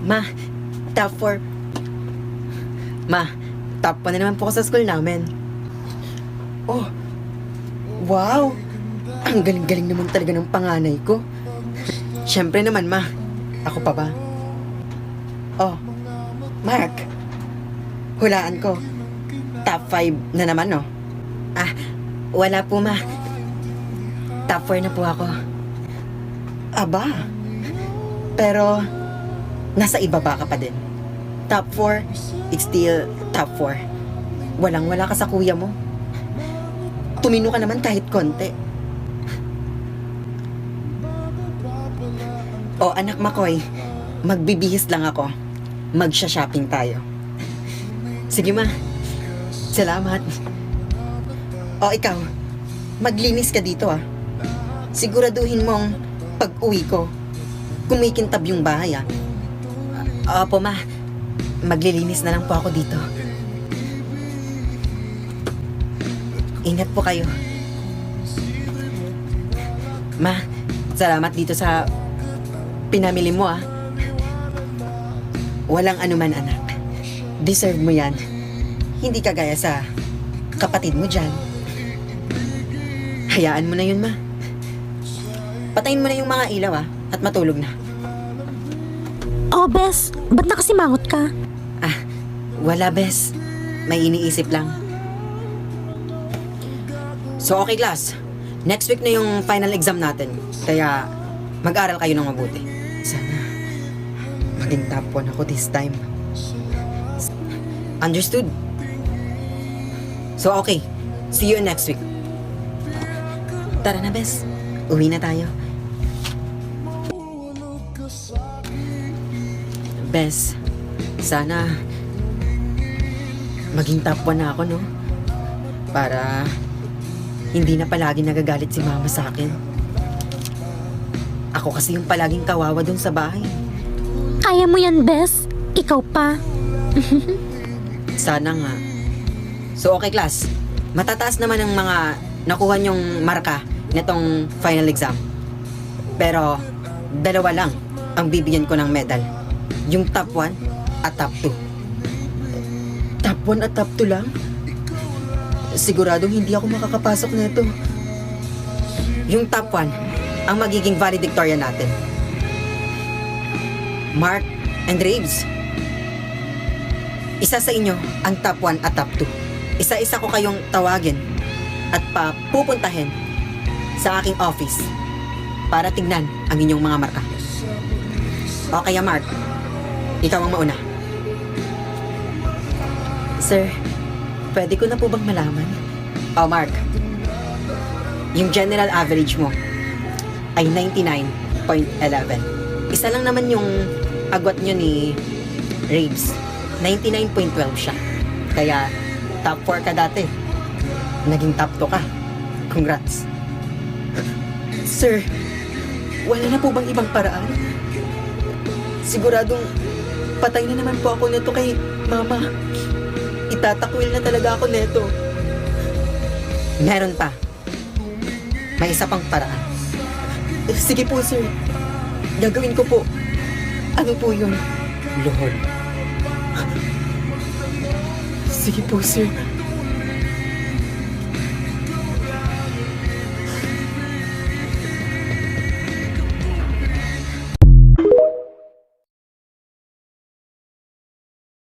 Ma, top 4. Ma, top 1 na naman po ako sa school namin. Oh, wow! Ang galing-galing naman talaga ng panganay ko. Siyempre naman, ma. Ako pa ba? Oh, Mark. Hulaan ko. Top 5 na naman, no? Ah, wala po, ma. Top 4 na po ako. Aba. Pero, nasa ibaba ka pa din. Top 4, it's still top 4. Walang-wala ka sa kuya mo. Tumino ka naman kahit konti. O anak Makoy, magbibihis lang ako. Magsha-shopping tayo. Sige ma. Salamat. O ikaw, maglinis ka dito ah. Siguraduhin mong pag-uwi ko, kumikintab yung bahay ah. Opo ma, maglilinis na lang po ako dito. Ingat po kayo. Ma, salamat dito sa pinamili mo ah. Walang anuman anak. Deserve mo yan. Hindi kagaya sa kapatid mo dyan. Hayaan mo na yun ma. Patayin mo na yung mga ilaw ah, at matulog na. Oh, Bes, ba't nakasimangot ka? Ah, wala bes. May iniisip lang. So okay class, next week na yung final exam natin. Kaya mag-aral kayo ng mabuti. Sana maging top 1 ako this time. Understood? So okay, see you next week. Tara na bes, uwi na tayo. Bes, sana maging top 1 na ako, no? Para hindi na palagi nagagalit si mama sa akin. Ako kasi yung palaging kawawa dun sa bahay. Kaya mo yan, Bes. Ikaw pa. Sana nga. So okay class, matataas naman ang mga nakuha niyong marka nitong final exam. Pero dalawa lang ang bibigyan ko ng medal. Yung top 1 at top 2. Top 1 at top 2 lang? Siguradong hindi ako makakapasok nito. Yung top 1 ang magiging valedictorian natin. Mark and Raves, isa sa inyo ang top 1 at top 2. Isa-isa ko kayong tawagin at pupuntahin sa aking office para tignan ang inyong mga marka. O kaya Mark, ikaw ang mauna. Sir, pwede ko na po bang malaman? O Mark, yung general average mo ay 99.11. Isa lang naman yung agwat nyo ni Raves. 99.12 siya. Kaya top 4 ka dati. Naging top 2 ka. Congrats. Sir, wala na po bang ibang paraan? Siguradong patay na naman po ako nito kay mama. Itatakwil na talaga ako neto. Meron pa. May isa pang paraan. Sige po, sir. Gagawin ko po. Ano po yun? Luhod. Sige po, sir.